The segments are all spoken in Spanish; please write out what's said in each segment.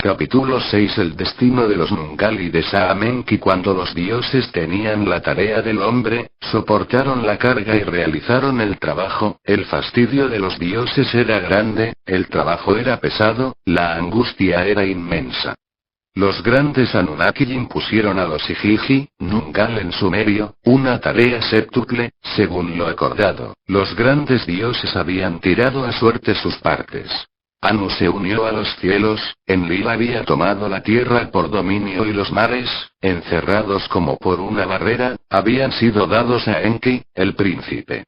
Capítulo 6. El destino de los Nungal y de Saamenki. Cuando los dioses tenían la tarea del hombre, soportaron la carga y realizaron el trabajo. El fastidio de los dioses era grande, el trabajo era pesado, la angustia era inmensa. Los grandes Anunnaki impusieron a los Igigi, Nungal en sumerio, una tarea séptuple, según lo acordado. Los grandes dioses habían tirado a suerte sus partes. Anu se unió a los cielos, Enlil había tomado la tierra por dominio y los mares, encerrados como por una barrera, habían sido dados a Enki, el príncipe.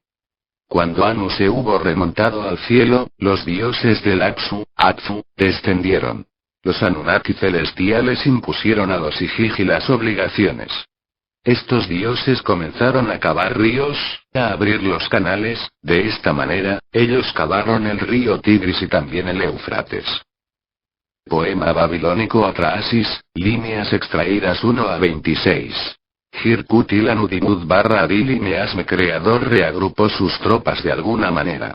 Cuando Anu se hubo remontado al cielo, los dioses del Apsu, Atsu, descendieron. Los Anunnaki celestiales impusieron a los Igigi las obligaciones. Estos dioses comenzaron a cavar ríos, a abrir los canales, de esta manera, ellos cavaron el río Tigris y también el Éufrates. Poema babilónico Atrahasis, líneas extraídas 1 a 26. Hirkutil Anudimud / Adil y Measme creador reagrupó sus tropas de alguna manera.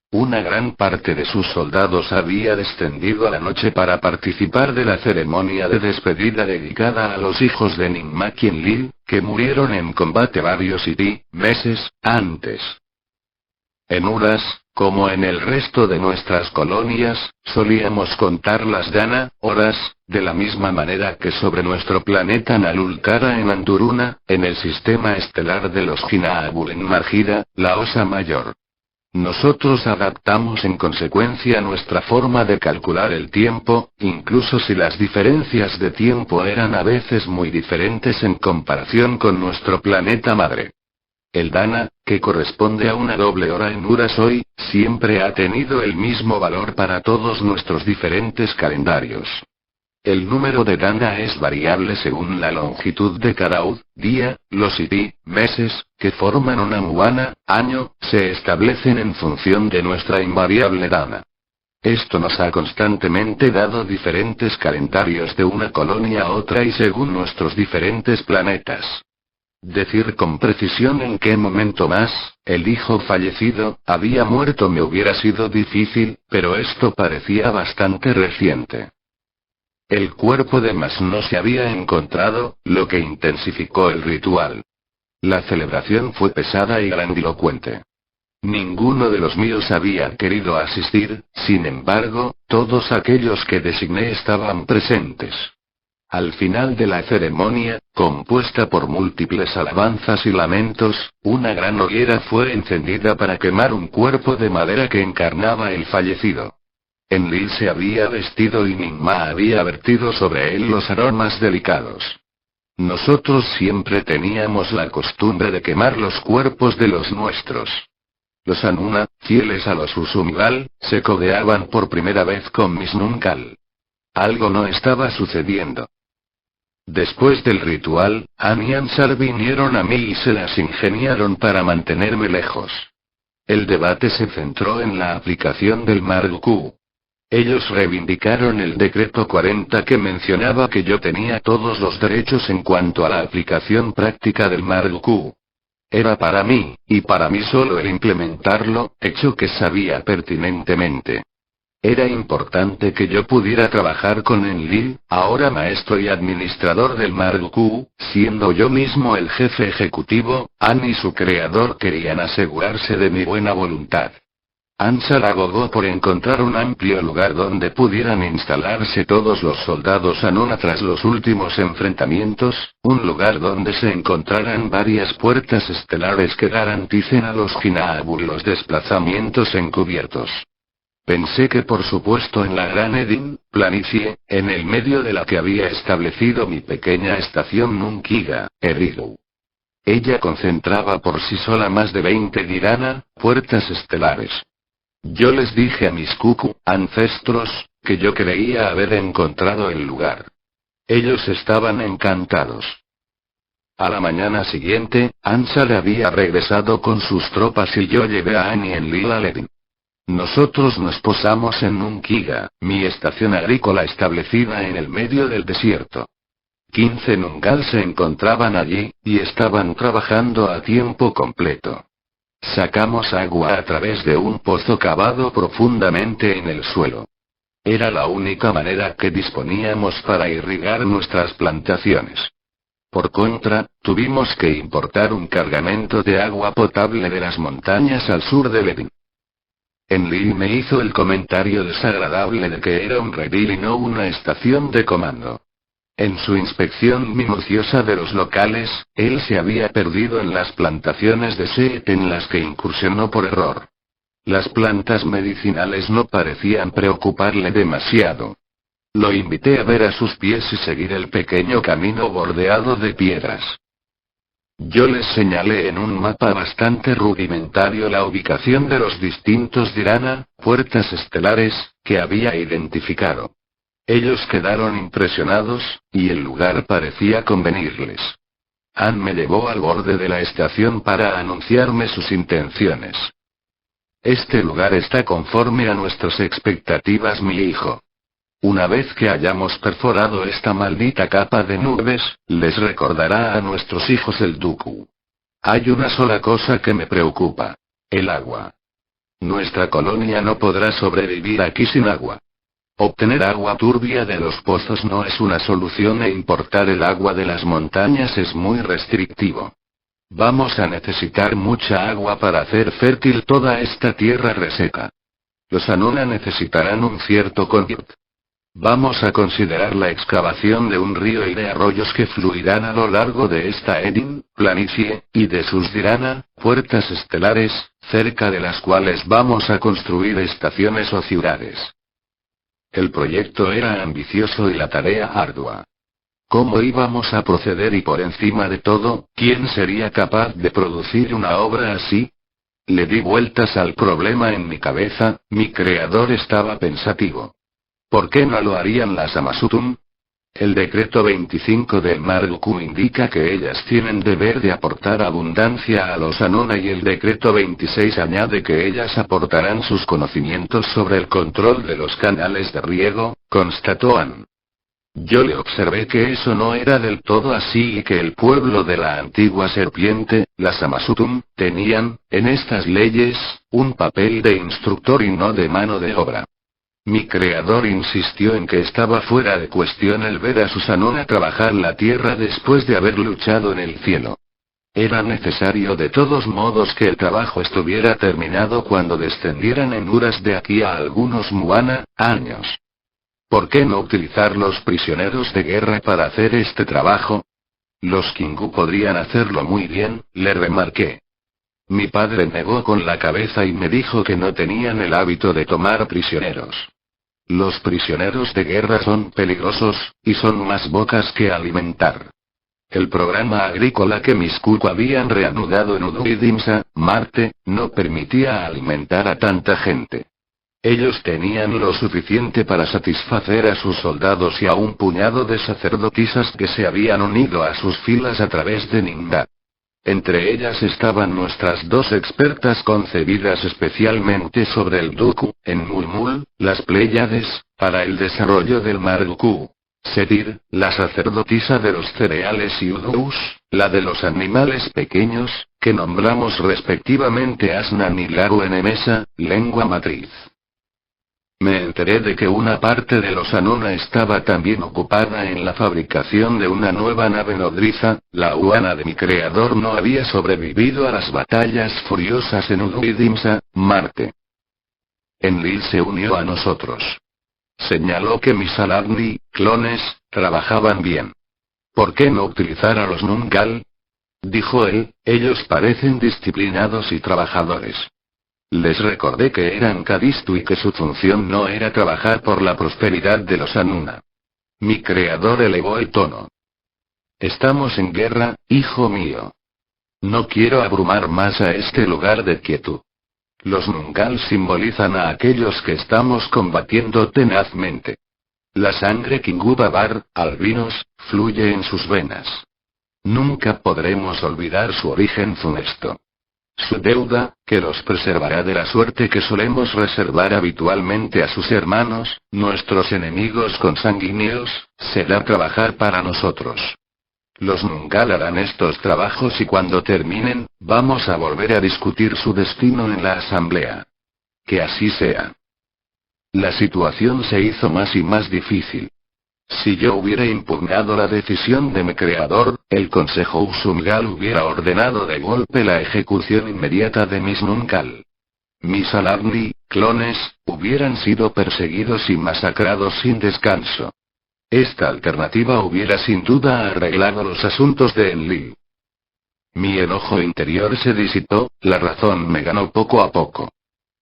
Una gran parte de sus soldados había descendido a la noche para participar de la ceremonia de despedida dedicada a los hijos de Ninmaki y Enlil, que murieron en combate varios meses antes. En Uras, como en el resto de nuestras colonias, solíamos contar las horas, de la misma manera que sobre nuestro planeta Nalulkara en Anduruna, en el sistema estelar de los Hinaabul en Margira, la Osa Mayor. Nosotros adaptamos en consecuencia nuestra forma de calcular el tiempo, incluso si las diferencias de tiempo eran a veces muy diferentes en comparación con nuestro planeta madre. El Dana, que corresponde a una doble hora en Uras hoy, siempre ha tenido el mismo valor para todos nuestros diferentes calendarios. El número de Dana es variable según la longitud de cada día, los meses, que forman una muana, año, se establecen en función de nuestra invariable Dana. Esto nos ha constantemente dado diferentes calendarios de una colonia a otra y según nuestros diferentes planetas. Decir con precisión en qué momento más, el hijo fallecido, había muerto me hubiera sido difícil, pero esto parecía bastante reciente. El cuerpo de Mas no se había encontrado, lo que intensificó el ritual. La celebración fue pesada y grandilocuente. Ninguno de los míos había querido asistir, sin embargo, todos aquellos que designé estaban presentes. Al final de la ceremonia, compuesta por múltiples alabanzas y lamentos, una gran hoguera fue encendida para quemar un cuerpo de madera que encarnaba el fallecido. Enlil se había vestido y Ninmah había vertido sobre él los aromas delicados. Nosotros siempre teníamos la costumbre de quemar los cuerpos de los nuestros. Los Anuna, fieles a los Usumigal, se codeaban por primera vez con mis Nungal. Algo no estaba sucediendo. Después del ritual, An y Ansar vinieron a mí y se las ingeniaron para mantenerme lejos. El debate se centró en la aplicación del Margu. Ellos reivindicaron el decreto 40 que mencionaba que yo tenía todos los derechos en cuanto a la aplicación práctica del Margu. Era para mí, y para mí solo el implementarlo, hecho que sabía pertinentemente. Era importante que yo pudiera trabajar con Enlil, ahora maestro y administrador del Margu, siendo yo mismo el jefe ejecutivo. An y su creador querían asegurarse de mi buena voluntad. Ansar abogó por encontrar un amplio lugar donde pudieran instalarse todos los soldados Anuna tras los últimos enfrentamientos, un lugar donde se encontraran varias puertas estelares que garanticen a los Hinaabul los desplazamientos encubiertos. Pensé que por supuesto en la Gran Edin, planicie, en el medio de la que había establecido mi pequeña estación Nunkiga, Erigu. Ella concentraba por sí sola más de 20 Dhirana, puertas estelares. Yo les dije a mis Kuku, ancestros, que yo creía haber encontrado el lugar. Ellos estaban encantados. A la mañana siguiente, Ansar había regresado con sus tropas y yo llevé a An y Enlil a Edin. Nosotros nos posamos en Nunkiga, mi estación agrícola establecida en el medio del desierto. 15 Nungal se encontraban allí, y estaban trabajando a tiempo completo. Sacamos agua a través de un pozo cavado profundamente en el suelo. Era la única manera que disponíamos para irrigar nuestras plantaciones. Por contra, tuvimos que importar un cargamento de agua potable de las montañas al sur de Ledin. Enlil me hizo el comentario desagradable de que era un redil y no una estación de comando. En su inspección minuciosa de los locales, él se había perdido en las plantaciones de Seet en las que incursionó por error. Las plantas medicinales no parecían preocuparle demasiado. Lo invité a ver a sus pies y seguir el pequeño camino bordeado de piedras. Yo les señalé en un mapa bastante rudimentario la ubicación de los distintos Dhyana, puertas estelares, que había identificado. Ellos quedaron impresionados, y el lugar parecía convenirles. Ann me llevó al borde de la estación para anunciarme sus intenciones. Este lugar está conforme a nuestras expectativas, mi hijo. Una vez que hayamos perforado esta maldita capa de nubes, les recordará a nuestros hijos el Dooku. Hay una sola cosa que me preocupa: el agua. Nuestra colonia no podrá sobrevivir aquí sin agua. Obtener agua turbia de los pozos no es una solución e importar el agua de las montañas es muy restrictivo. Vamos a necesitar mucha agua para hacer fértil toda esta tierra reseca. Los Anuna necesitarán un cierto conducto. Vamos a considerar la excavación de un río y de arroyos que fluirán a lo largo de esta Edin, planicie, y de sus Dhyana, puertas estelares, cerca de las cuales vamos a construir estaciones o ciudades. El proyecto era ambicioso y la tarea ardua. ¿Cómo íbamos a proceder y por encima de todo, quién sería capaz de producir una obra así? Le di vueltas al problema en mi cabeza, mi creador estaba pensativo. ¿Por qué no lo harían las Amasutum? El decreto 25 del Marduku indica que ellas tienen deber de aportar abundancia a los Anuna y el decreto 26 añade que ellas aportarán sus conocimientos sobre el control de los canales de riego, constató Ann. Yo le observé que eso no era del todo así y que el pueblo de la antigua serpiente, las Amasutum, tenían, en estas leyes, un papel de instructor y no de mano de obra. Mi creador insistió en que estaba fuera de cuestión el ver a sus Anuna trabajar la tierra después de haber luchado en el cielo. Era necesario de todos modos que el trabajo estuviera terminado cuando descendieran en Uras de aquí a algunos Muana, años. ¿Por qué no utilizar los prisioneros de guerra para hacer este trabajo? Los Kingu podrían hacerlo muy bien, le remarqué. Mi padre negó con la cabeza y me dijo que no tenían el hábito de tomar prisioneros. Los prisioneros de guerra son peligrosos, y son más bocas que alimentar. El programa agrícola que mis Kuku habían reanudado en Uduidimsa, Marte, no permitía alimentar a tanta gente. Ellos tenían lo suficiente para satisfacer a sus soldados y a un puñado de sacerdotisas que se habían unido a sus filas a través de Ninda. Entre ellas estaban nuestras dos expertas concebidas especialmente sobre el Dooku, en Mulmul, las Pléyades, para el desarrollo del Marduku. Setir, la sacerdotisa de los cereales y Udus, la de los animales pequeños, que nombramos respectivamente Asnan y Laru en Emesa, lengua matriz. Me enteré de que una parte de los Anuna estaba también ocupada en la fabricación de una nueva nave nodriza. La Uana de mi creador no había sobrevivido a las batallas furiosas en Uduidimsa, Marte. Enlil se unió a nosotros. Señaló que mis Alagni, clones, trabajaban bien. ¿Por qué no utilizar a los Nungal? Dijo él, ellos parecen disciplinados y trabajadores. Les recordé que eran Kadistu y que su función no era trabajar por la prosperidad de los Anuna. Mi creador elevó el tono. Estamos en guerra, hijo mío. No quiero abrumar más a este lugar de quietud. Los Nungal simbolizan a aquellos que estamos combatiendo tenazmente. La sangre Kingu Babar, albinos, fluye en sus venas. Nunca podremos olvidar su origen funesto. Su deuda, que los preservará de la suerte que solemos reservar habitualmente a sus hermanos, nuestros enemigos consanguíneos, será trabajar para nosotros. Los Nungal harán estos trabajos y cuando terminen, vamos a volver a discutir su destino en la asamblea. Que así sea. La situación se hizo más y más difícil. Si yo hubiera impugnado la decisión de mi creador, el Consejo Usungal hubiera ordenado de golpe la ejecución inmediata de mis Nungal. Mis Alarni, clones, hubieran sido perseguidos y masacrados sin descanso. Esta alternativa hubiera sin duda arreglado los asuntos de Enlil. Mi enojo interior se disipó, la razón me ganó poco a poco.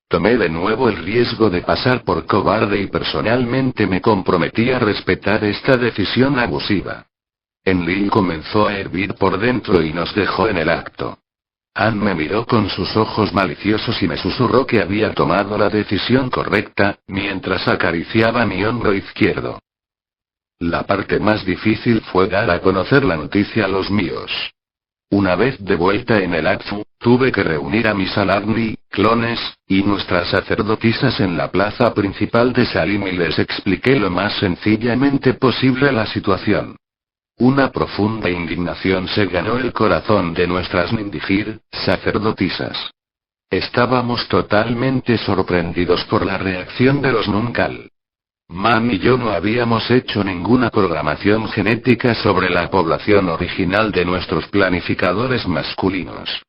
Tomé de nuevo el riesgo de pasar por cobarde y personalmente me comprometí a respetar esta decisión abusiva. Enlil comenzó a hervir por dentro y nos dejó en el acto. Ann me miró con sus ojos maliciosos y me susurró que había tomado la decisión correcta, mientras acariciaba mi hombro izquierdo. La parte más difícil fue dar a conocer la noticia a los míos. Una vez de vuelta en el Akfu, tuve que reunir a mis Alarni, clones, y nuestras sacerdotisas en la plaza principal de Salim y les expliqué lo más sencillamente posible la situación. Una profunda indignación se ganó el corazón de nuestras Nindigir, sacerdotisas. Estábamos totalmente sorprendidos por la reacción de los Nungal. Mam y yo no habíamos hecho ninguna programación genética sobre la población original de nuestros planificadores masculinos.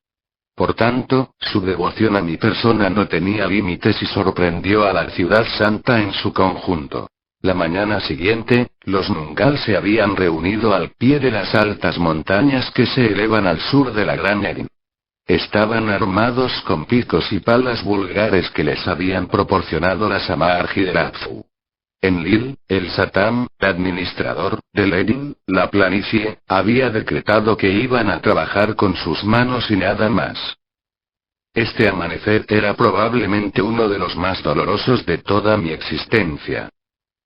Por tanto, su devoción a mi persona no tenía límites y sorprendió a la ciudad santa en su conjunto. La mañana siguiente, los Nungal se habían reunido al pie de las altas montañas que se elevan al sur de la Gran Erin. Estaban armados con picos y palas vulgares que les habían proporcionado las Amarji del Akfu. Enlil, el Satam, administrador del Erin, la planicie, había decretado que iban a trabajar con sus manos y nada más. Este amanecer era probablemente uno de los más dolorosos de toda mi existencia.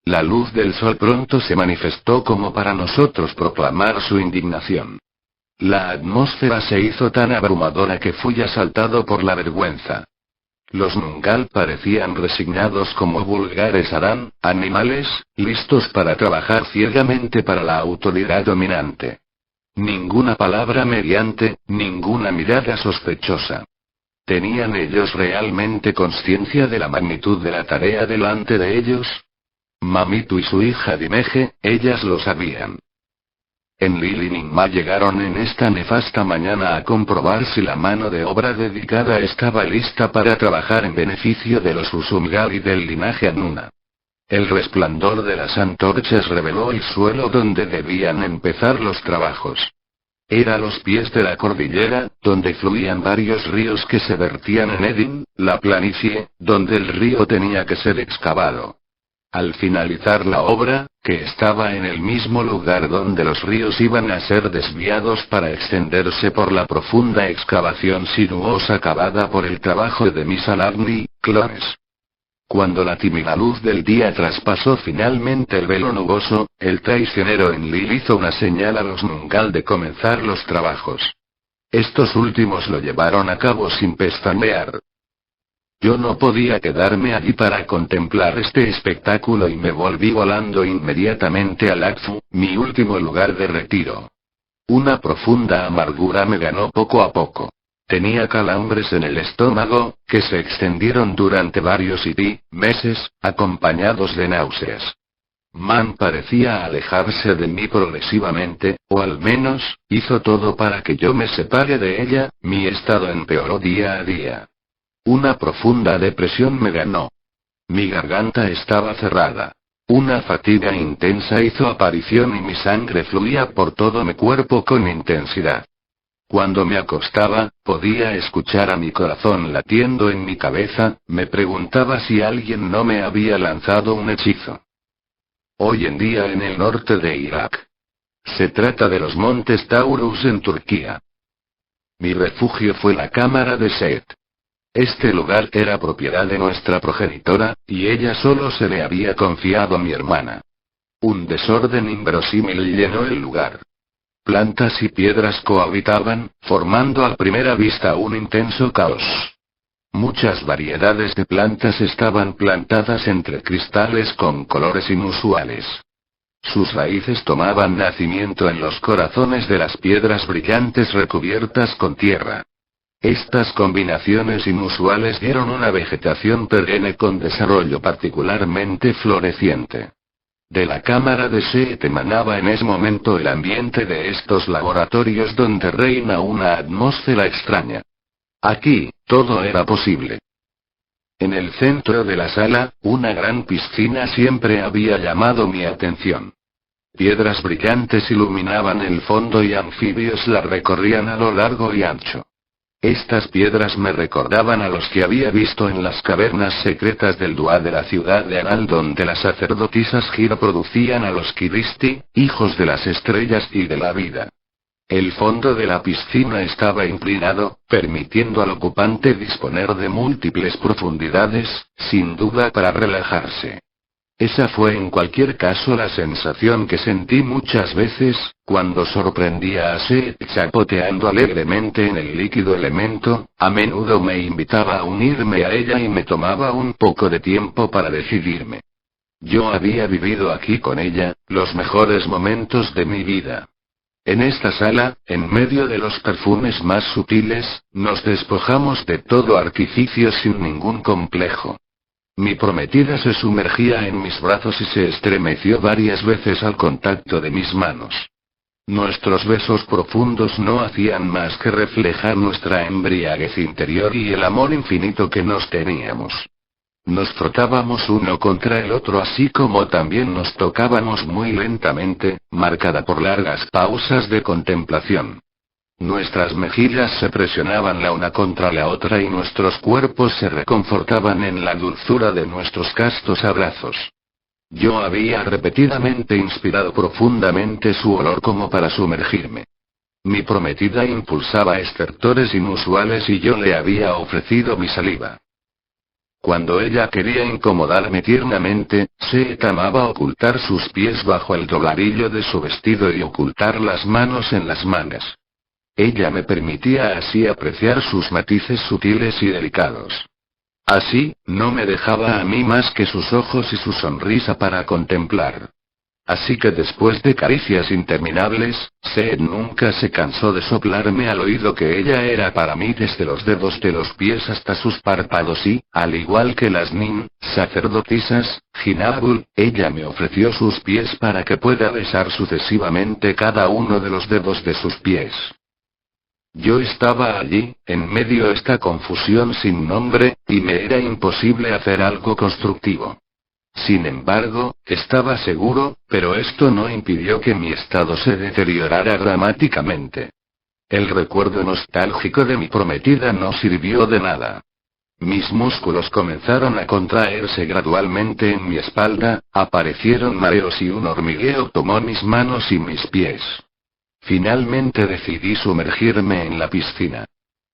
La luz del sol pronto se manifestó como para nosotros proclamar su indignación. La atmósfera se hizo tan abrumadora que fui asaltado por la vergüenza. Los Nungal parecían resignados como vulgares Aran, animales, listos para trabajar ciegamente para la autoridad dominante. Ninguna palabra mediante, ninguna mirada sospechosa. ¿Tenían ellos realmente conciencia de la magnitud de la tarea delante de ellos? Mamitu y su hija Dimeje, ellas lo sabían. Enlil y Ninma llegaron en esta nefasta mañana a comprobar si la mano de obra dedicada estaba lista para trabajar en beneficio de los Usungal y del linaje Anuna. El resplandor de las antorchas reveló el suelo donde debían empezar los trabajos. Era a los pies de la cordillera, donde fluían varios ríos que se vertían en Edin, la planicie, donde el río tenía que ser excavado. Al finalizar la obra, que estaba en el mismo lugar donde los ríos iban a ser desviados para extenderse por la profunda excavación sinuosa cavada por el trabajo de mis Alarni, clones. Cuando la tímida luz del día traspasó finalmente el velo nuboso, el traicionero Enlil hizo una señal a los Nungal de comenzar los trabajos. Estos últimos lo llevaron a cabo sin pestañear. Yo no podía quedarme allí para contemplar este espectáculo y me volví volando inmediatamente al Akfu, mi último lugar de retiro. Una profunda amargura me ganó poco a poco. Tenía calambres en el estómago, que se extendieron durante varios meses, acompañados de náuseas. Man parecía alejarse de mí progresivamente, o al menos, hizo todo para que yo me separe de ella, mi estado empeoró día a día. Una profunda depresión me ganó. Mi garganta estaba cerrada. Una fatiga intensa hizo aparición y mi sangre fluía por todo mi cuerpo con intensidad. Cuando me acostaba, podía escuchar a mi corazón latiendo en mi cabeza, me preguntaba si alguien no me había lanzado un hechizo. Hoy en día en el norte de Irak. Se trata de los montes Taurus en Turquía. Mi refugio fue la cámara de Set. Este lugar era propiedad de nuestra progenitora, y ella solo se le había confiado a mi hermana. Un desorden inverosímil llenó el lugar. Plantas y piedras cohabitaban, formando a primera vista un intenso caos. Muchas variedades de plantas estaban plantadas entre cristales con colores inusuales. Sus raíces tomaban nacimiento en los corazones de las piedras brillantes recubiertas con tierra. Estas combinaciones inusuales dieron una vegetación perenne con desarrollo particularmente floreciente. De la cámara de Seet emanaba en ese momento el ambiente de estos laboratorios donde reina una atmósfera extraña. Aquí, todo era posible. En el centro de la sala, una gran piscina siempre había llamado mi atención. Piedras brillantes iluminaban el fondo y anfibios la recorrían a lo largo y ancho. Estas piedras me recordaban a los que había visto en las cavernas secretas del Dua de la ciudad de Anal, donde las sacerdotisas Gira producían a los Kiristi, hijos de las estrellas y de la vida. El fondo de la piscina estaba inclinado, permitiendo al ocupante disponer de múltiples profundidades, sin duda para relajarse. Esa fue en cualquier caso la sensación que sentí muchas veces, cuando sorprendía a Seet chapoteando alegremente en el líquido elemento. A menudo me invitaba a unirme a ella y me tomaba un poco de tiempo para decidirme. Yo había vivido aquí con ella, los mejores momentos de mi vida. En esta sala, en medio de los perfumes más sutiles, nos despojamos de todo artificio sin ningún complejo. Mi prometida se sumergía en mis brazos y se estremeció varias veces al contacto de mis manos. Nuestros besos profundos no hacían más que reflejar nuestra embriaguez interior y el amor infinito que nos teníamos. Nos frotábamos uno contra el otro así como también nos tocábamos muy lentamente, marcada por largas pausas de contemplación. Nuestras mejillas se presionaban la una contra la otra y nuestros cuerpos se reconfortaban en la dulzura de nuestros castos abrazos. Yo había repetidamente inspirado profundamente su olor como para sumergirme. Mi prometida impulsaba estertores inusuales y yo le había ofrecido mi saliva. Cuando ella quería incomodarme tiernamente, Seet amaba ocultar sus pies bajo el dobladillo de su vestido y ocultar las manos en las mangas. Ella me permitía así apreciar sus matices sutiles y delicados. Así, no me dejaba a mí más que sus ojos y su sonrisa para contemplar. Así que después de caricias interminables, Seet nunca se cansó de soplarme al oído que ella era para mí desde los dedos de los pies hasta sus párpados y, al igual que las Nin, sacerdotisas, Jinabul, ella me ofreció sus pies para que pueda besar sucesivamente cada uno de los dedos de sus pies. Yo estaba allí, en medio de esta confusión sin nombre, y me era imposible hacer algo constructivo. Sin embargo, estaba seguro, pero esto no impidió que mi estado se deteriorara dramáticamente. El recuerdo nostálgico de mi prometida no sirvió de nada. Mis músculos comenzaron a contraerse gradualmente en mi espalda, aparecieron mareos y un hormigueo tomó mis manos y mis pies. Finalmente decidí sumergirme en la piscina.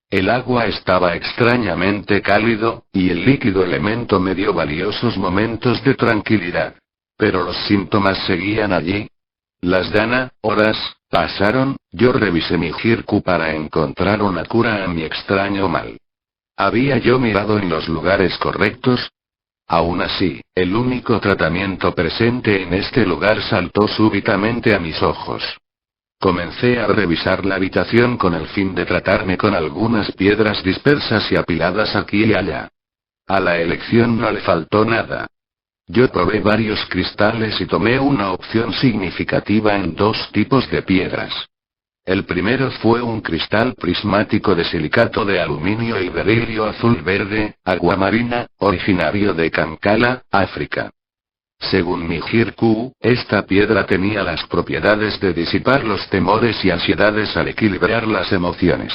El agua estaba extrañamente cálido, y el líquido elemento me dio valiosos momentos de tranquilidad. Pero los síntomas seguían allí. Las horas pasaron, yo revisé mi Jirku para encontrar una cura a mi extraño mal. ¿Había yo mirado en los lugares correctos? Aún así, el único tratamiento presente en este lugar saltó súbitamente a mis ojos. Comencé a revisar la habitación con el fin de tratarme con algunas piedras dispersas y apiladas aquí y allá. A la elección no le faltó nada. Yo probé varios cristales y tomé una opción significativa en dos tipos de piedras. El primero fue un cristal prismático de silicato de aluminio y berilio azul-verde, aguamarina, originario de Kankala, África. Según mi Jirku, esta piedra tenía las propiedades de disipar los temores y ansiedades al equilibrar las emociones.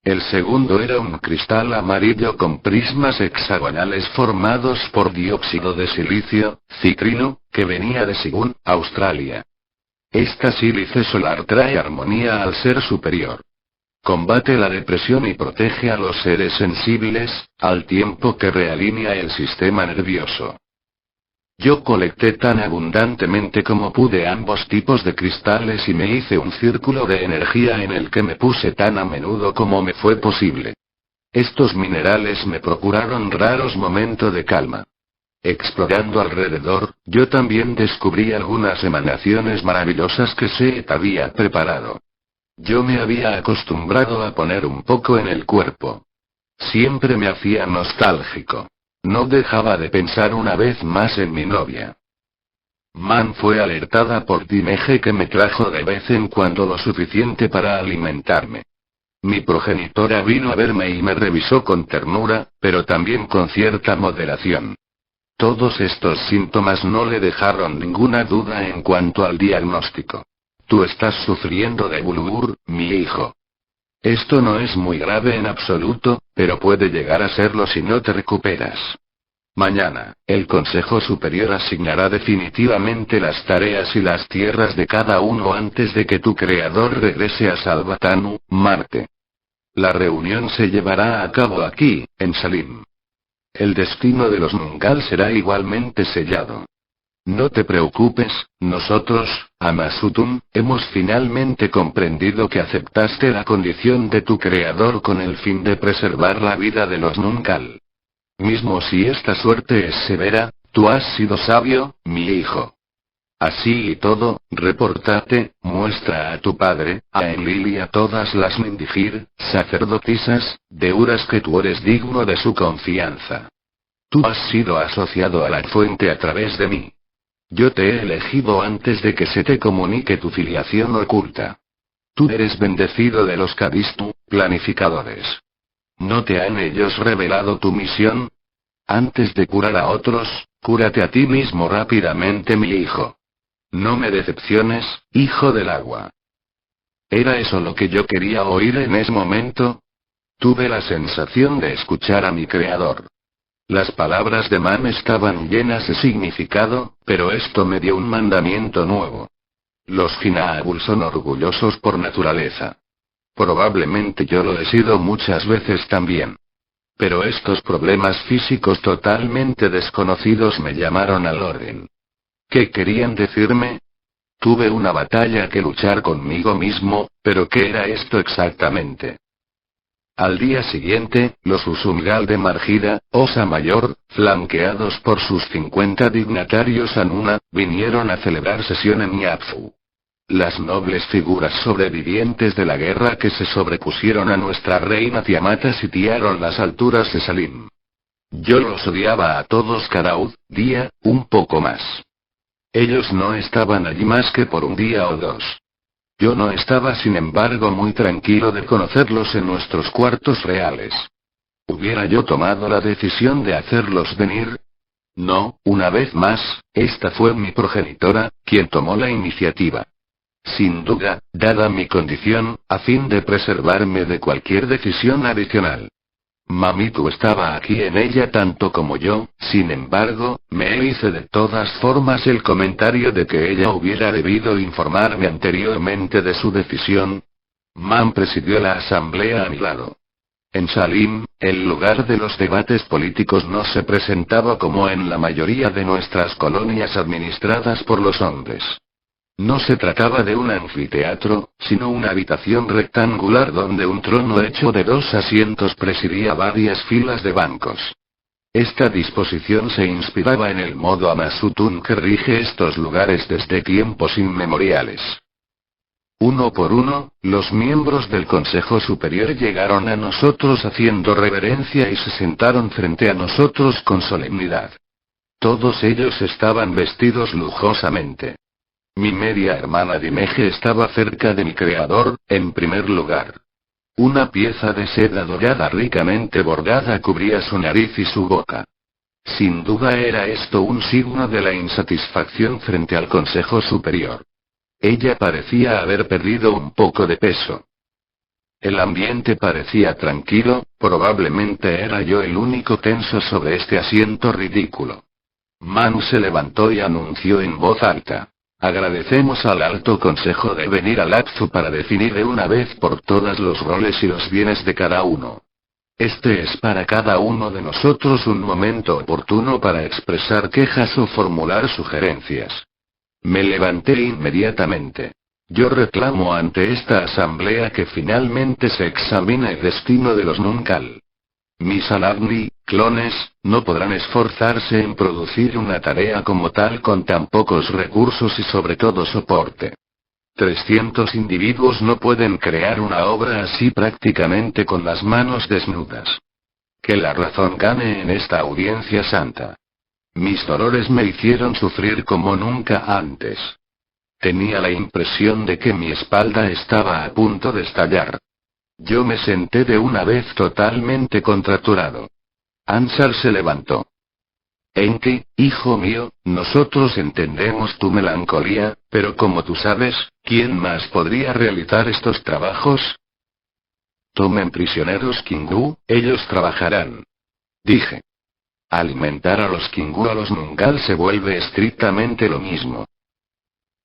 El segundo era un cristal amarillo con prismas hexagonales formados por dióxido de silicio, citrino, que venía de Sigun, Australia. Esta sílice solar trae armonía al ser superior. Combate la depresión y protege a los seres sensibles, al tiempo que realinea el sistema nervioso. Yo colecté tan abundantemente como pude ambos tipos de cristales y me hice un círculo de energía en el que me puse tan a menudo como me fue posible. Estos minerales me procuraron raros momentos de calma. Explorando alrededor, yo también descubrí algunas emanaciones maravillosas que Seet había preparado. Yo me había acostumbrado a poner un poco en el cuerpo. Siempre me hacía nostálgico. No dejaba de pensar una vez más en mi novia. Man fue alertada por Dimeje, que me trajo de vez en cuando lo suficiente para alimentarme. Mi progenitora vino a verme y me revisó con ternura, pero también con cierta moderación. Todos estos síntomas no le dejaron ninguna duda en cuanto al diagnóstico. Tú estás sufriendo de bulgur, mi hijo. Esto no es muy grave en absoluto, pero puede llegar a serlo si no te recuperas. Mañana, el Consejo Superior asignará definitivamente las tareas y las tierras de cada uno antes de que tu creador regrese a Salvatanu, Marte. La reunión se llevará a cabo aquí, en Salim. El destino de los Nungal será igualmente sellado. No te preocupes, nosotros, Amasutun, hemos finalmente comprendido que aceptaste la condición de tu creador con el fin de preservar la vida de los Nungal. Mismo si esta suerte es severa, tú has sido sabio, mi hijo. Así y todo, repórtate, muestra a tu padre, a Enlil y a todas las Mindigir, sacerdotisas, deuras que tú eres digno de su confianza. Tú has sido asociado a la fuente a través de mí. Yo te he elegido antes de que se te comunique tu filiación oculta. Tú eres bendecido de los Kadistu, planificadores. ¿No te han ellos revelado tu misión? Antes de curar a otros, cúrate a ti mismo rápidamente, mi hijo. No me decepciones, hijo del agua. ¿Era eso lo que yo quería oír en ese momento? Tuve la sensación de escuchar a mi creador. Las palabras de Man estaban llenas de significado, pero esto me dio un mandamiento nuevo. Los Hinaabul son orgullosos por naturaleza. Probablemente yo lo he sido muchas veces también. Pero estos problemas físicos totalmente desconocidos me llamaron al orden. ¿Qué querían decirme? Tuve una batalla que luchar conmigo mismo, pero ¿qué era esto exactamente? Al día siguiente, los Usumgal de Margira, Osa Mayor, flanqueados por sus 50 dignatarios Anuna, vinieron a celebrar sesión en Yapfu. Las nobles figuras sobrevivientes de la guerra que se sobrepusieron a nuestra reina Tiamata sitiaron las alturas de Salim. Yo los odiaba a todos cada día, un poco más. Ellos no estaban allí más que por un día o dos. Yo no estaba sin embargo muy tranquilo de conocerlos en nuestros cuartos reales. ¿Hubiera yo tomado la decisión de hacerlos venir? No, una vez más, esta fue mi progenitora, quien tomó la iniciativa. Sin duda, dada mi condición, a fin de preservarme de cualquier decisión adicional. Mamitu estaba aquí en ella tanto como yo, sin embargo, me hice de todas formas el comentario de que ella hubiera debido informarme anteriormente de su decisión. Mam presidió la asamblea a mi lado. En Salim, el lugar de los debates políticos no se presentaba como en la mayoría de nuestras colonias administradas por los hombres. No se trataba de un anfiteatro, sino una habitación rectangular donde un trono hecho de 2 asientos presidía varias filas de bancos. Esta disposición se inspiraba en el modo Amasutun que rige estos lugares desde tiempos inmemoriales. Uno por uno, los miembros del Consejo Superior llegaron a nosotros haciendo reverencia y se sentaron frente a nosotros con solemnidad. Todos ellos estaban vestidos lujosamente. Mi media hermana Dimeje estaba cerca de mi creador, en primer lugar. Una pieza de seda dorada ricamente bordada cubría su nariz y su boca. Sin duda era esto un signo de la insatisfacción frente al Consejo Superior. Ella parecía haber perdido un poco de peso. El ambiente parecía tranquilo, probablemente era yo el único tenso sobre este asiento ridículo. Manu se levantó y anunció en voz alta. Agradecemos al Alto Consejo de venir al Apzu para definir de una vez por todas los roles y los bienes de cada uno. Este es para cada uno de nosotros un momento oportuno para expresar quejas o formular sugerencias. Me levanté inmediatamente. Yo reclamo ante esta asamblea que finalmente se examine el destino de los Nunkal. Mis Alagni, clones, no podrán esforzarse en producir una tarea como tal con tan pocos recursos y sobre todo soporte. 300 individuos no pueden crear una obra así prácticamente con las manos desnudas. Que la razón gane en esta audiencia santa. Mis dolores me hicieron sufrir como nunca antes. Tenía la impresión de que mi espalda estaba a punto de estallar. Yo me senté de una vez totalmente contracturado. Ansar se levantó. Enki, hijo mío, nosotros entendemos tu melancolía, pero como tú sabes, ¿quién más podría realizar estos trabajos? Tomen prisioneros Kingu, ellos trabajarán. Dije. Alimentar a los Kingu a los Nungal se vuelve estrictamente lo mismo.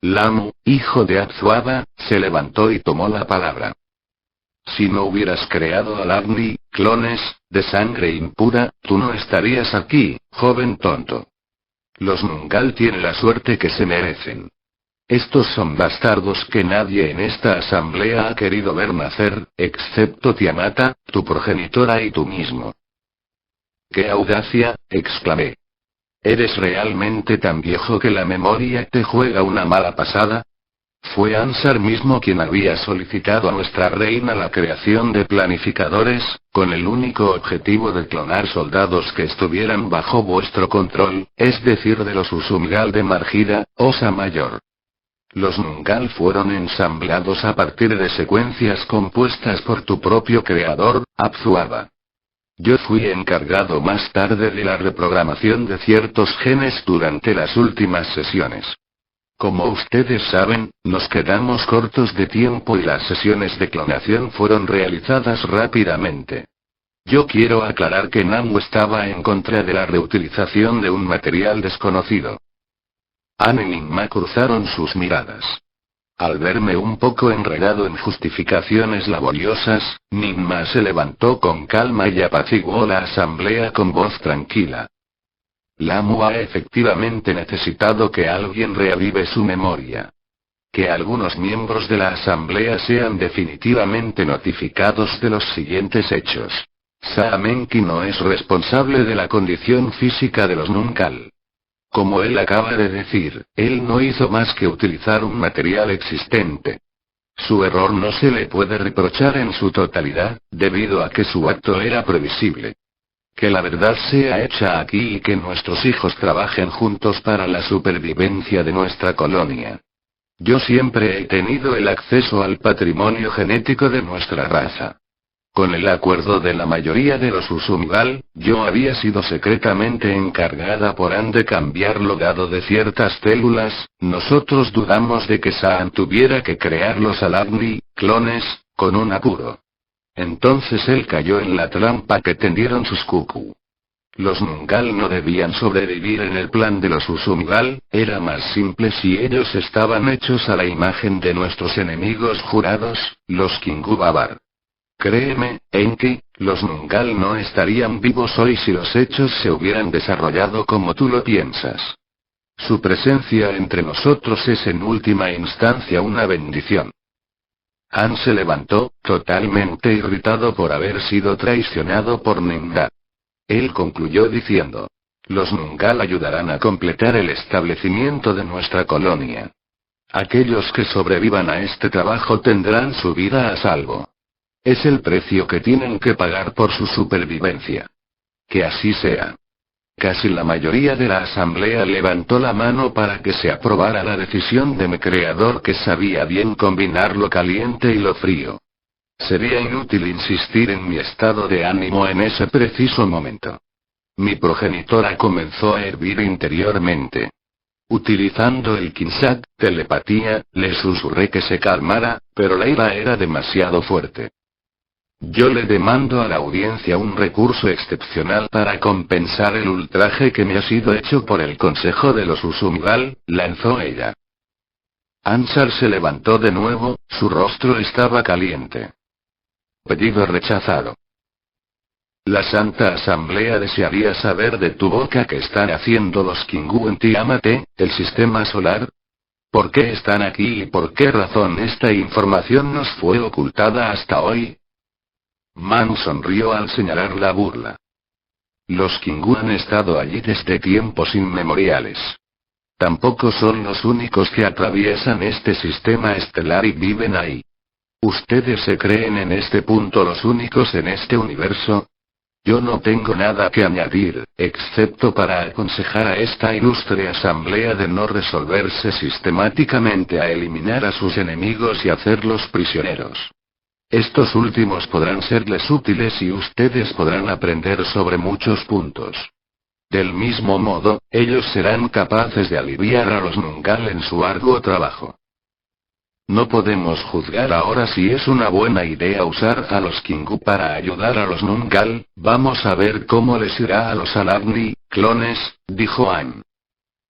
Lamu, hijo de Abzuaba, se levantó y tomó la palabra. Si no hubieras creado al Agni, clones, de sangre impura, tú no estarías aquí, joven tonto. Los Nungal tienen la suerte que se merecen. Estos son bastardos que nadie en esta asamblea ha querido ver nacer, excepto Tiamata, tu progenitora y tú mismo. ¡Qué audacia!, exclamé. ¿Eres realmente tan viejo que la memoria te juega una mala pasada? Fue Ansar mismo quien había solicitado a nuestra reina la creación de planificadores, con el único objetivo de clonar soldados que estuvieran bajo vuestro control, es decir de los Usumgal de Margira, Osa Mayor. Los Nungal fueron ensamblados a partir de secuencias compuestas por tu propio creador, Abzuaba. Yo fui encargado más tarde de la reprogramación de ciertos genes durante las últimas sesiones. Como ustedes saben, nos quedamos cortos de tiempo y las sesiones de clonación fueron realizadas rápidamente. Yo quiero aclarar que Namu estaba en contra de la reutilización de un material desconocido. An y Ninma cruzaron sus miradas. Al verme un poco enredado en justificaciones laboriosas, Ninma se levantó con calma y apaciguó la asamblea con voz tranquila. Lamu ha efectivamente necesitado que alguien reavive su memoria. Que algunos miembros de la asamblea sean definitivamente notificados de los siguientes hechos. Saamenki no es responsable de la condición física de los Nungal. Como él acaba de decir, él no hizo más que utilizar un material existente. Su error no se le puede reprochar en su totalidad, debido a que su acto era previsible. Que la verdad sea hecha aquí y que nuestros hijos trabajen juntos para la supervivencia de nuestra colonia. Yo siempre he tenido el acceso al patrimonio genético de nuestra raza. Con el acuerdo de la mayoría de los Usumgal, yo había sido secretamente encargada por An de cambiar logado de ciertas células. Nosotros dudamos de que Saan tuviera que crear los Alagni, clones, con un apuro. Entonces él cayó en la trampa que tendieron sus Kuku. Los Nungal no debían sobrevivir en el plan de los Usumgal, era más simple si ellos estaban hechos a la imagen de nuestros enemigos jurados, los Kingu Babar. Créeme, Enki, los Nungal no estarían vivos hoy si los hechos se hubieran desarrollado como tú lo piensas. Su presencia entre nosotros es en última instancia una bendición. Han se levantó, totalmente irritado por haber sido traicionado por Ninga. Él concluyó diciendo: los Nungal ayudarán a completar el establecimiento de nuestra colonia. Aquellos que sobrevivan a este trabajo tendrán su vida a salvo. Es el precio que tienen que pagar por su supervivencia. Que así sea. Casi la mayoría de la asamblea levantó la mano para que se aprobara la decisión de mi creador, que sabía bien combinar lo caliente y lo frío. Sería inútil insistir en mi estado de ánimo en ese preciso momento. Mi progenitora comenzó a hervir interiormente. Utilizando el Kinsak, telepatía, le susurré que se calmara, pero la ira era demasiado fuerte. Yo le demando a la audiencia un recurso excepcional para compensar el ultraje que me ha sido hecho por el Consejo de los Usumgal, lanzó ella. Ansar se levantó de nuevo, su rostro estaba caliente. Pedido rechazado. La Santa Asamblea desearía saber de tu boca qué están haciendo los Kingu en Tiamate, el sistema solar. ¿Por qué están aquí y por qué razón esta información nos fue ocultada hasta hoy? Man sonrió al señalar la burla. Los Kingu han estado allí desde tiempos inmemoriales. Tampoco son los únicos que atraviesan este sistema estelar y viven ahí. ¿Ustedes se creen en este punto los únicos en este universo? Yo no tengo nada que añadir, excepto para aconsejar a esta ilustre asamblea de no resolverse sistemáticamente a eliminar a sus enemigos y hacerlos prisioneros. Estos últimos podrán serles útiles y ustedes podrán aprender sobre muchos puntos. Del mismo modo, ellos serán capaces de aliviar a los Nungal en su arduo trabajo. No podemos juzgar ahora si es una buena idea usar a los Kingu para ayudar a los Nungal, vamos a ver cómo les irá a los Alabni, clones, dijo Ann.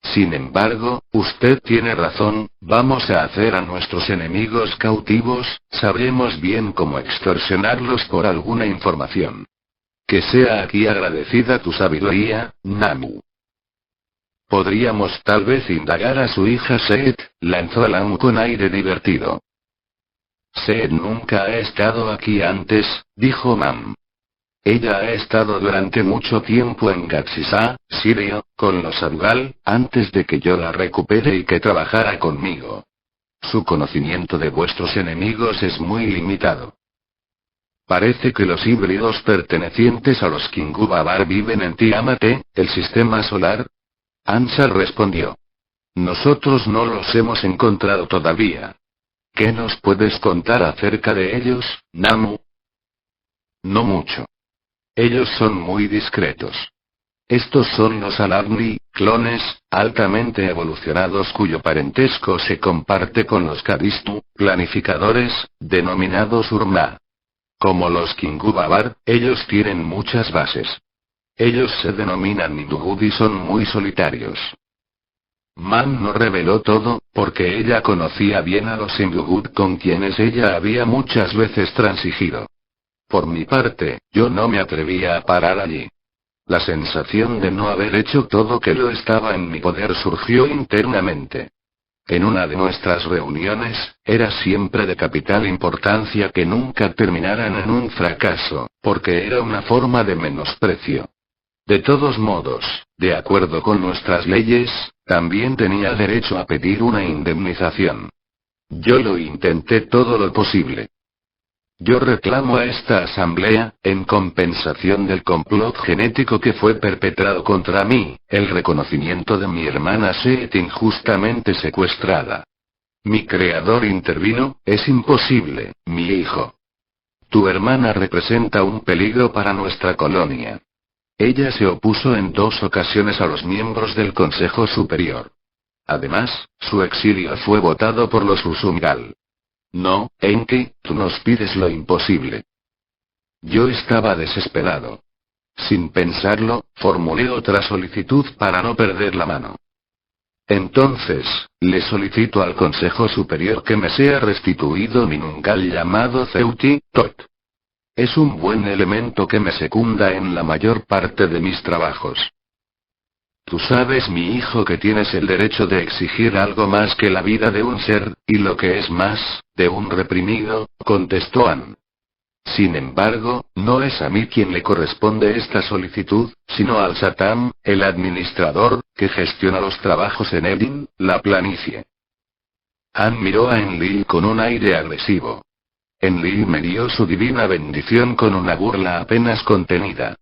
Sin embargo, usted tiene razón, vamos a hacer a nuestros enemigos cautivos, sabremos bien cómo extorsionarlos por alguna información. Que sea aquí agradecida tu sabiduría, Namu. Podríamos tal vez indagar a su hija Seet, lanzó Alam con aire divertido. Seet nunca ha estado aquí antes, dijo Mam. Ella ha estado durante mucho tiempo en Gatsisa, Sirio, con los Abgal, antes de que yo la recupere y que trabajara conmigo. Su conocimiento de vuestros enemigos es muy limitado. Parece que los híbridos pertenecientes a los Kingu Babar viven en Tiamat, el sistema solar. Ansar respondió. Nosotros no los hemos encontrado todavía. ¿Qué nos puedes contar acerca de ellos, Namu? No mucho. Ellos son muy discretos. Estos son los Alabni, clones, altamente evolucionados cuyo parentesco se comparte con los Karistu, planificadores, denominados Urma. Como los Kingu Babar, ellos tienen muchas bases. Ellos se denominan Nidugud y son muy solitarios. Man no reveló todo, porque ella conocía bien a los Indugud con quienes ella había muchas veces transigido. Por mi parte, yo no me atrevía a parar allí. La sensación de no haber hecho todo que lo estaba en mi poder surgió internamente. En una de nuestras reuniones, era siempre de capital importancia que nunca terminaran en un fracaso, porque era una forma de menosprecio. De todos modos, de acuerdo con nuestras leyes, también tenía derecho a pedir una indemnización. Yo lo intenté todo lo posible. Yo reclamo a esta asamblea, en compensación del complot genético que fue perpetrado contra mí, el reconocimiento de mi hermana Seet injustamente secuestrada. Mi creador intervino, es imposible, mi hijo. Tu hermana representa un peligro para nuestra colonia. Ella se opuso en 2 ocasiones a los miembros del Consejo Superior. Además, su exilio fue votado por los Usumgal. No, Enki, tú nos pides lo imposible. Yo estaba desesperado. Sin pensarlo, formulé otra solicitud para no perder la mano. Entonces, le solicito al Consejo Superior que me sea restituido mi Nungal llamado Ceuti, Tot. Es un buen elemento que me secunda en la mayor parte de mis trabajos. Tú sabes, mi hijo, que tienes el derecho de exigir algo más que la vida de un ser, y lo que es más, de un reprimido, contestó Ann. Sin embargo, no es a mí quien le corresponde esta solicitud, sino al Satam, el administrador, que gestiona los trabajos en Edin, la planicie. Ann miró a Enlil con un aire agresivo. Enlil me dio su divina bendición con una burla apenas contenida.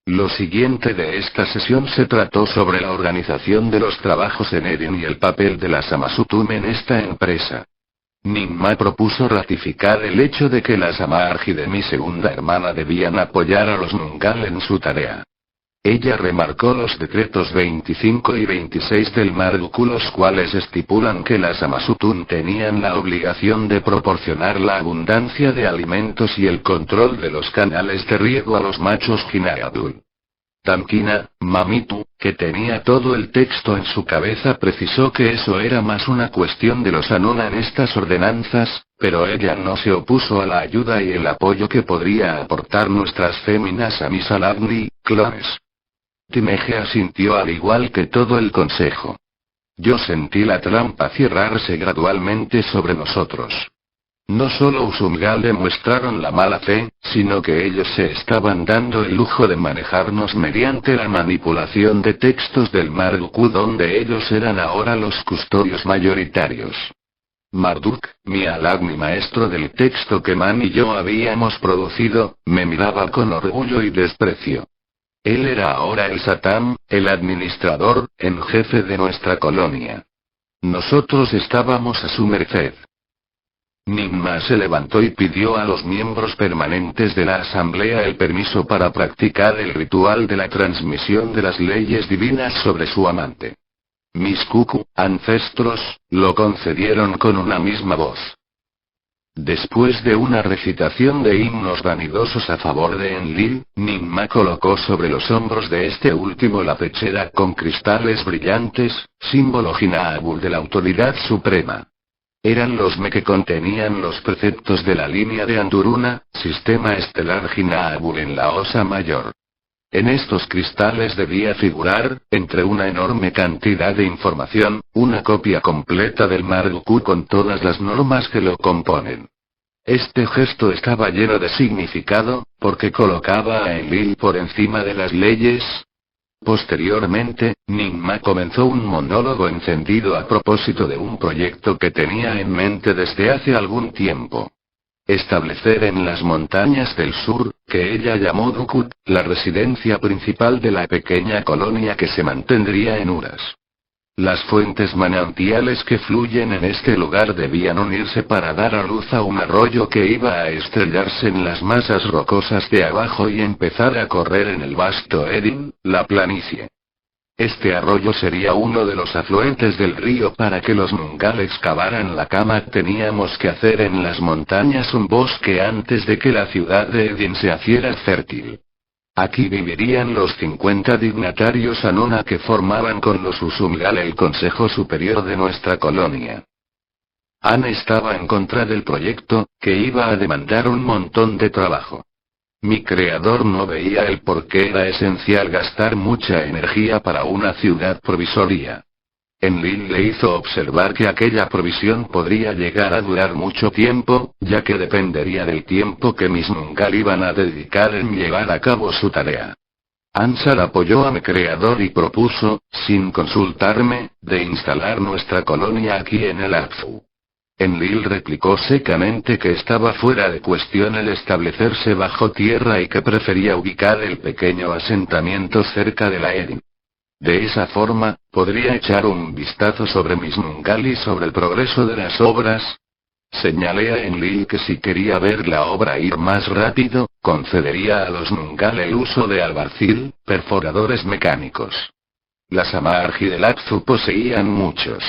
Lo siguiente de esta sesión se trató sobre la organización de los trabajos en Eden y el papel de las Amasutum en esta empresa. Ninma propuso ratificar el hecho de que las Amarji de mi segunda hermana debían apoyar a los Nungal en su tarea. Ella remarcó los decretos 25 y 26 del Marduk, los cuales estipulan que las Amasutum tenían la obligación de proporcionar la abundancia de alimentos y el control de los canales de riego a los machos Jinaadul. Tamkina, Mamitu, que tenía todo el texto en su cabeza, precisó que eso era más una cuestión de los Anuna en estas ordenanzas, pero ella no se opuso a la ayuda y el apoyo que podría aportar nuestras féminas a mis Alabni, clones. Timeje asintió al igual que todo el consejo. Yo sentí la trampa cerrarse gradualmente sobre nosotros. No solo Usumgal demostraron la mala fe, sino que ellos se estaban dando el lujo de manejarnos mediante la manipulación de textos del Marduk, donde ellos eran ahora los custodios mayoritarios. Marduk, mi Alagni maestro del texto que Man y yo habíamos producido, me miraba con orgullo y desprecio. Él era ahora el Satán, el administrador, en jefe de nuestra colonia. Nosotros estábamos a su merced. Ninma se levantó y pidió a los miembros permanentes de la asamblea el permiso para practicar el ritual de la transmisión de las leyes divinas sobre su amante. Mis Kuku, ancestros, lo concedieron con una misma voz. Después de una recitación de himnos vanidosos a favor de Enlil, Ninma colocó sobre los hombros de este último la pechera con cristales brillantes, símbolo Jinaabul de la autoridad suprema. Eran los me que contenían los preceptos de la línea de Anduruna, sistema estelar Jinaabul en la Osa Mayor. En estos cristales debía figurar, entre una enorme cantidad de información, una copia completa del Marduk con todas las normas que lo componen. Este gesto estaba lleno de significado, porque colocaba a Enlil por encima de las leyes. Posteriormente, Ninma comenzó un monólogo encendido a propósito de un proyecto que tenía en mente desde hace algún tiempo. Establecer en las montañas del sur, que ella llamó Dukut, la residencia principal de la pequeña colonia que se mantendría en Uras. Las fuentes manantiales que fluyen en este lugar debían unirse para dar a luz a un arroyo que iba a estrellarse en las masas rocosas de abajo y empezar a correr en el vasto Erin, la planicie. Este arroyo sería uno de los afluentes del río. Para que los Nungal excavaran la cama teníamos que hacer en las montañas un bosque antes de que la ciudad de Edin se hiciera fértil. Aquí vivirían los 50 dignatarios Anuna que formaban con los Usumgal el Consejo Superior de nuestra colonia. An estaba en contra del proyecto, que iba a demandar un montón de trabajo. Mi creador no veía el por qué era esencial gastar mucha energía para una ciudad provisoria. Enlil le hizo observar que aquella provisión podría llegar a durar mucho tiempo, ya que dependería del tiempo que mis Nungal iban a dedicar en llevar a cabo su tarea. Ansar apoyó a mi creador y propuso, sin consultarme, de instalar nuestra colonia aquí en el Apfu. Enlil replicó secamente que estaba fuera de cuestión el establecerse bajo tierra y que prefería ubicar el pequeño asentamiento cerca de la Erin. De esa forma, podría echar un vistazo sobre mis Nungal y sobre el progreso de las obras. Señalé a Enlil que si quería ver la obra ir más rápido, concedería a los Nungal el uso de albarcil, perforadores mecánicos. Las Amarji del Apfu poseían muchos.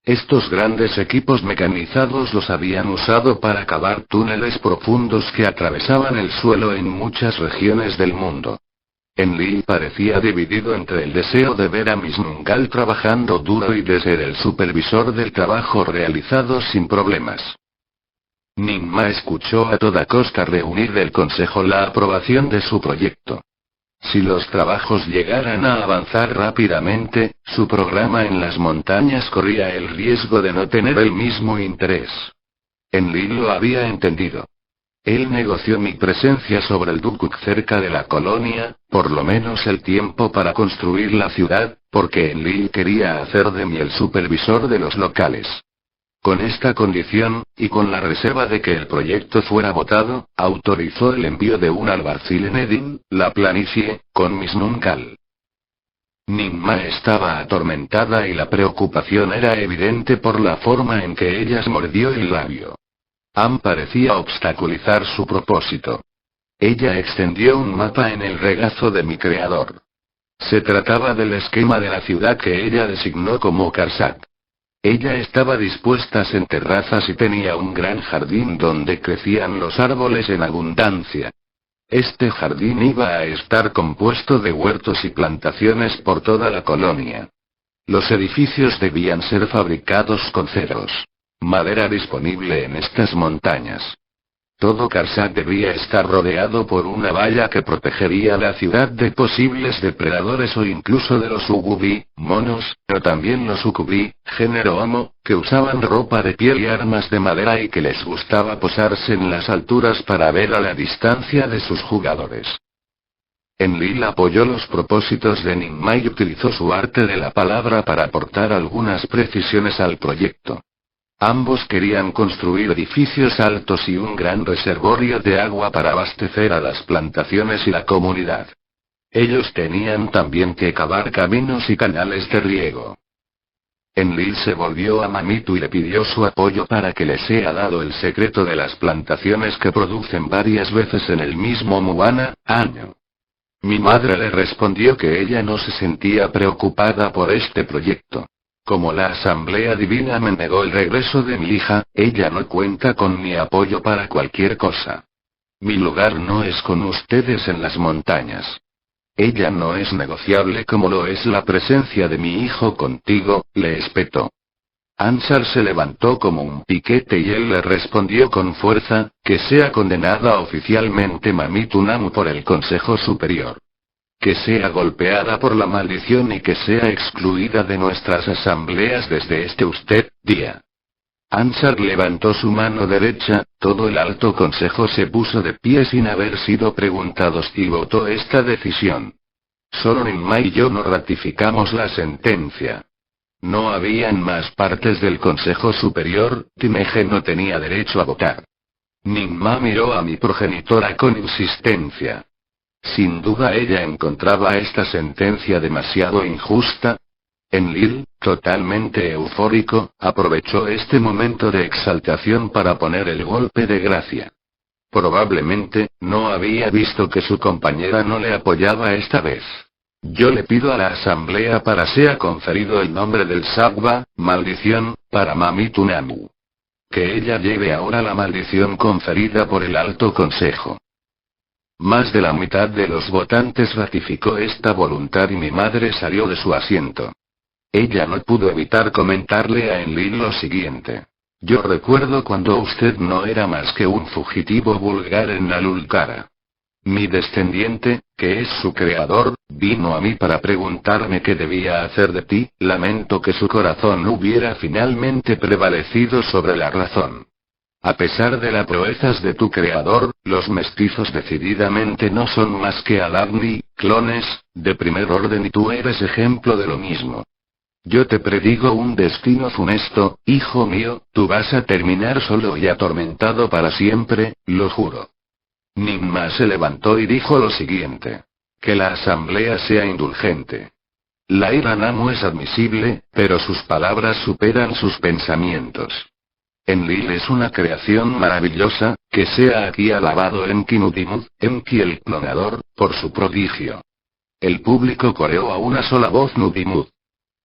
Estos grandes equipos mecanizados los habían usado para cavar túneles profundos que atravesaban el suelo en muchas regiones del mundo. Enlil parecía dividido entre el deseo de ver a mis Nungal trabajando duro y de ser el supervisor del trabajo realizado sin problemas. Ninma escuchó a toda costa reunir del Consejo la aprobación de su proyecto. Si los trabajos llegaran a avanzar rápidamente, su programa en las montañas corría el riesgo de no tener el mismo interés. Enlil lo había entendido. Él negoció mi presencia sobre el Dukuk cerca de la colonia, por lo menos el tiempo para construir la ciudad, porque Enlil quería hacer de mí el supervisor de los locales. Con esta condición, y con la reserva de que el proyecto fuera votado, autorizó el envío de un albarcil en Edin, la planicie, con mis Nungal. Ninma estaba atormentada y la preocupación era evidente por la forma en que ella mordió el labio. Am parecía obstaculizar su propósito. Ella extendió un mapa en el regazo de mi creador. Se trataba del esquema de la ciudad que ella designó como Karsak. Ella estaba dispuesta en terrazas y tenía un gran jardín donde crecían los árboles en abundancia. Este jardín iba a estar compuesto de huertos y plantaciones por toda la colonia. Los edificios debían ser fabricados con ceros. Madera disponible en estas montañas. Todo Karsak debía estar rodeado por una valla que protegería la ciudad de posibles depredadores o incluso de los Ugubi, monos, o también los Ukubi, género Homo, que usaban ropa de piel y armas de madera y que les gustaba posarse en las alturas para ver a la distancia de sus jugadores. Enlil apoyó los propósitos de Ninma y utilizó su arte de la palabra para aportar algunas precisiones al proyecto. Ambos querían construir edificios altos y un gran reservorio de agua para abastecer a las plantaciones y la comunidad. Ellos tenían también que cavar caminos y canales de riego. Enlil se volvió a Mamitu y le pidió su apoyo para que le sea dado el secreto de las plantaciones que producen varias veces en el mismo Muana, año. Mi madre le respondió que ella no se sentía preocupada por este proyecto. Como la Asamblea Divina me negó el regreso de mi hija, ella no cuenta con mi apoyo para cualquier cosa. Mi lugar no es con ustedes en las montañas. Ella no es negociable como lo es la presencia de mi hijo contigo, le espetó. Ansar se levantó como un piquete y él le respondió con fuerza, que sea condenada oficialmente Mamitu Namu por el Consejo Superior. Que sea golpeada por la maldición y que sea excluida de nuestras asambleas desde día. Ansar levantó su mano derecha, todo el alto consejo se puso de pie sin haber sido preguntados y votó esta decisión. Solo Ninma y yo no ratificamos la sentencia. No habían más partes del Consejo Superior, Timeje no tenía derecho a votar. Ninma miró a mi progenitora con insistencia. Sin duda ella encontraba esta sentencia demasiado injusta. Enlil, totalmente eufórico, aprovechó este momento de exaltación para poner el golpe de gracia. Probablemente, no había visto que su compañera no le apoyaba esta vez. Yo le pido a la asamblea para sea conferido el nombre del Sagwa, maldición, para Mamitu Namu. Que ella lleve ahora la maldición conferida por el Alto Consejo. Más de la mitad de los votantes ratificó esta voluntad y mi madre salió de su asiento. Ella no pudo evitar comentarle a Enlil lo siguiente. Yo recuerdo cuando usted no era más que un fugitivo vulgar en Nalulkara. Mi descendiente, que es su creador, vino a mí para preguntarme qué debía hacer de ti, lamento que su corazón hubiera finalmente prevalecido sobre la razón. A pesar de las proezas de tu creador, los mestizos decididamente no son más que Alagni, clones, de primer orden y tú eres ejemplo de lo mismo. Yo te predigo un destino funesto, hijo mío, tú vas a terminar solo y atormentado para siempre, lo juro. Ninma se levantó y dijo lo siguiente. Que la asamblea sea indulgente. La ira Namu es admisible, pero sus palabras superan sus pensamientos. Enlil es una creación maravillosa, que sea aquí alabado Enki Nutimud, Enki el clonador, por su prodigio. El público coreó a una sola voz Nutimud.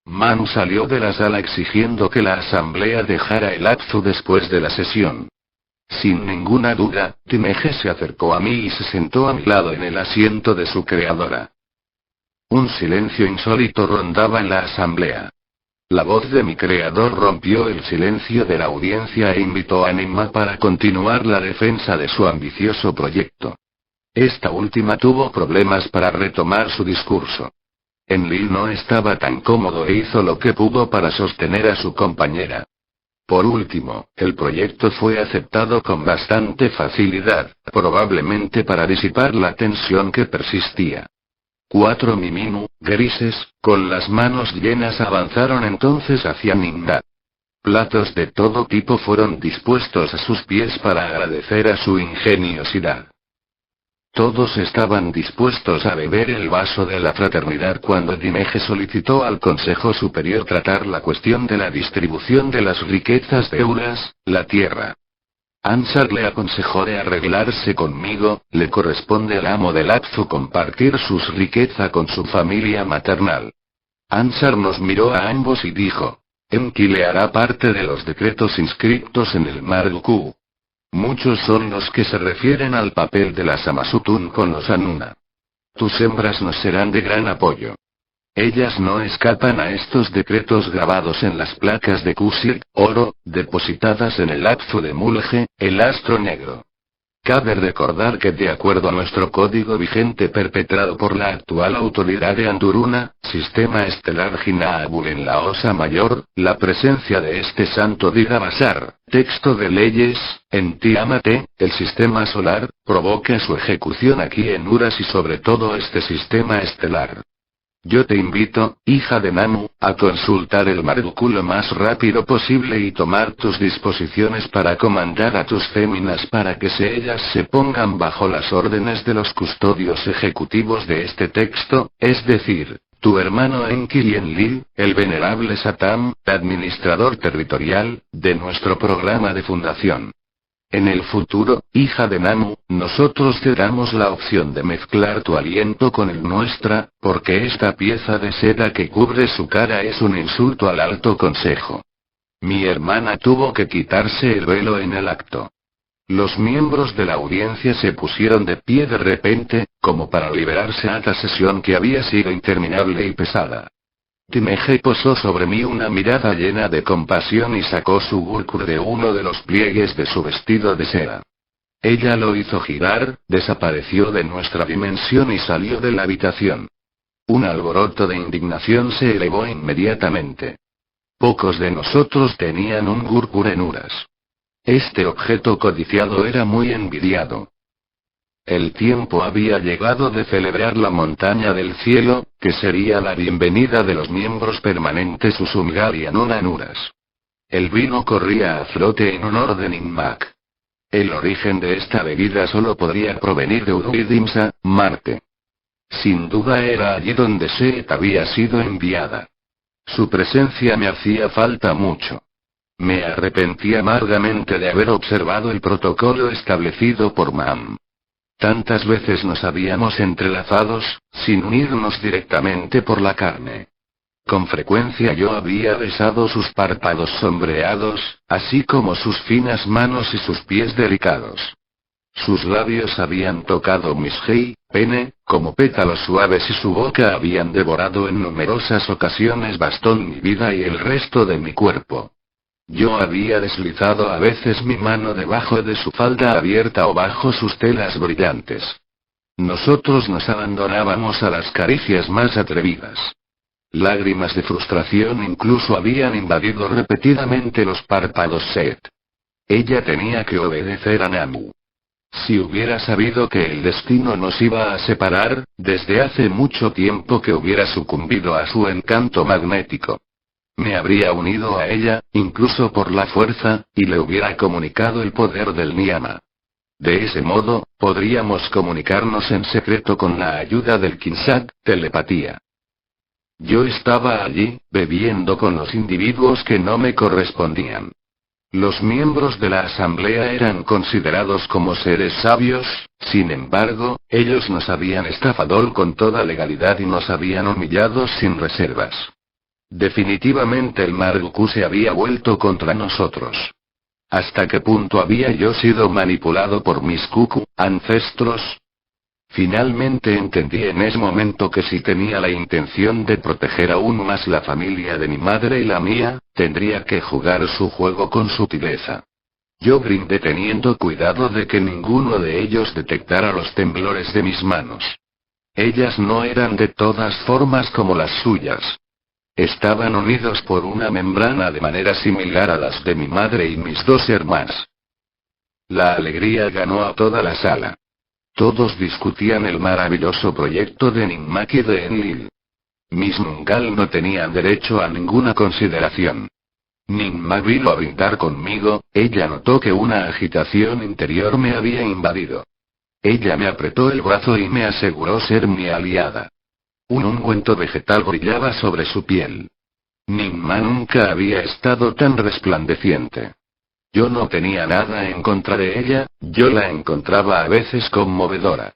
Manu salió de la sala exigiendo que la asamblea dejara el Atsu después de la sesión. Sin ninguna duda, Timeje se acercó a mí y se sentó a mi lado en el asiento de su creadora. Un silencio insólito rondaba en la asamblea. La voz de mi creador rompió el silencio de la audiencia e invitó a Ninma para continuar la defensa de su ambicioso proyecto. Esta última tuvo problemas para retomar su discurso. Enlil no estaba tan cómodo e hizo lo que pudo para sostener a su compañera. Por último, el proyecto fue aceptado con bastante facilidad, probablemente para disipar la tensión que persistía. 4 Miminu, grises, con las manos llenas avanzaron entonces hacia Ninma. Platos de todo tipo fueron dispuestos a sus pies para agradecer a su ingeniosidad. Todos estaban dispuestos a beber el vaso de la fraternidad cuando Timeje solicitó al Consejo Superior tratar la cuestión de la distribución de las riquezas de Uras, la tierra. Ansar le aconsejó de arreglarse conmigo, le corresponde al amo del Atsu compartir sus riquezas con su familia maternal. Ansar nos miró a ambos y dijo. Enki le hará parte de los decretos inscritos en el Margu. Muchos son los que se refieren al papel de las Amasutun con los Anuna. Tus hembras nos serán de gran apoyo. Ellas no escapan a estos decretos grabados en las placas de Kusir, oro, depositadas en el Atsu de Mulje, el astro negro. Cabe recordar que de acuerdo a nuestro código vigente perpetrado por la actual autoridad de Anduruna, sistema estelar Jinaabul en la Osa Mayor, la presencia de este santo Digabasar, texto de leyes, en Tiamat, el sistema solar, provoca su ejecución aquí en Uras y sobre todo este sistema estelar. Yo te invito, hija de Namu, a consultar el Marduk lo más rápido posible y tomar tus disposiciones para comandar a tus féminas para que ellas se pongan bajo las órdenes de los custodios ejecutivos de este texto, es decir, tu hermano Enki y Enlil, el venerable Satam, administrador territorial, de nuestro programa de fundación. En el futuro, hija de Namu, nosotros te damos la opción de mezclar tu aliento con el nuestra, porque esta pieza de seda que cubre su cara es un insulto al alto consejo. Mi hermana tuvo que quitarse el velo en el acto. Los miembros de la audiencia se pusieron de pie de repente, como para liberarse a esta sesión que había sido interminable y pesada. Timeje posó sobre mí una mirada llena de compasión y sacó su gurkur de uno de los pliegues de su vestido de seda. Ella lo hizo girar, desapareció de nuestra dimensión y salió de la habitación. Un alboroto de indignación se elevó inmediatamente. Pocos de nosotros tenían un gurkur en Uras. Este objeto codiciado era muy envidiado. El tiempo había llegado de celebrar la montaña del cielo, que sería la bienvenida de los miembros permanentes Usumgal y Anuna en Uras. El vino corría a flote en honor de Ninmak. El origen de esta bebida solo podría provenir de Uruidimsa, Marte. Sin duda era allí donde Seet había sido enviada. Su presencia me hacía falta mucho. Me arrepentí amargamente de haber observado el protocolo establecido por Mam. Tantas veces nos habíamos entrelazados, sin unirnos directamente por la carne. Con frecuencia yo había besado sus párpados sombreados, así como sus finas manos y sus pies delicados. Sus labios habían tocado mis pene, como pétalos suaves y su boca habían devorado en numerosas ocasiones bastón mi vida y el resto de mi cuerpo. Yo había deslizado a veces mi mano debajo de su falda abierta o bajo sus telas brillantes. Nosotros nos abandonábamos a las caricias más atrevidas. Lágrimas de frustración incluso habían invadido repetidamente los párpados Set. Ella tenía que obedecer a Namu. Si hubiera sabido que el destino nos iba a separar, desde hace mucho tiempo que hubiera sucumbido a su encanto magnético. Me habría unido a ella, incluso por la fuerza, y le hubiera comunicado el poder del Niyama. De ese modo, podríamos comunicarnos en secreto con la ayuda del Kinsak, telepatía. Yo estaba allí, bebiendo con los individuos que no me correspondían. Los miembros de la asamblea eran considerados como seres sabios, sin embargo, ellos nos habían estafado con toda legalidad y nos habían humillado sin reservas. Definitivamente el Marduk se había vuelto contra nosotros. ¿Hasta qué punto había yo sido manipulado por mis Kuku, ancestros? Finalmente entendí en ese momento que si tenía la intención de proteger aún más la familia de mi madre y la mía, tendría que jugar su juego con sutileza. Yo brindé teniendo cuidado de que ninguno de ellos detectara los temblores de mis manos. Ellas no eran de todas formas como las suyas. Estaban unidos por una membrana de manera similar a las de mi madre y mis dos hermanas. La alegría ganó a toda la sala. Todos discutían el maravilloso proyecto de Ninmak y de Enlil. Mis Nungal no tenían derecho a ninguna consideración. Ninmak vino a brindar conmigo, ella notó que una agitación interior me había invadido. Ella me apretó el brazo y me aseguró ser mi aliada. Un ungüento vegetal brillaba sobre su piel. Ninma nunca había estado tan resplandeciente. Yo no tenía nada en contra de ella, yo la encontraba a veces conmovedora.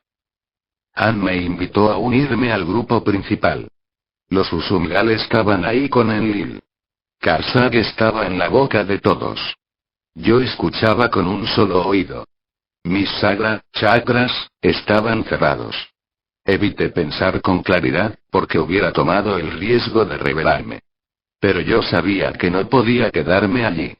Ann me invitó a unirme al grupo principal. Los Usumgal estaban ahí con Enlil. Karsag estaba en la boca de todos. Yo escuchaba con un solo oído. Mis chakras, estaban cerrados. Evité pensar con claridad, porque hubiera tomado el riesgo de rebelarme. Pero yo sabía que no podía quedarme allí.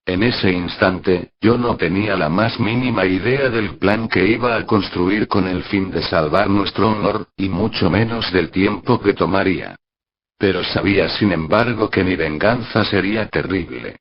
En ese instante, yo no tenía la más mínima idea del plan que iba a construir con el fin de salvar nuestro honor, y mucho menos del tiempo que tomaría. Pero sabía sin embargo que mi venganza sería terrible.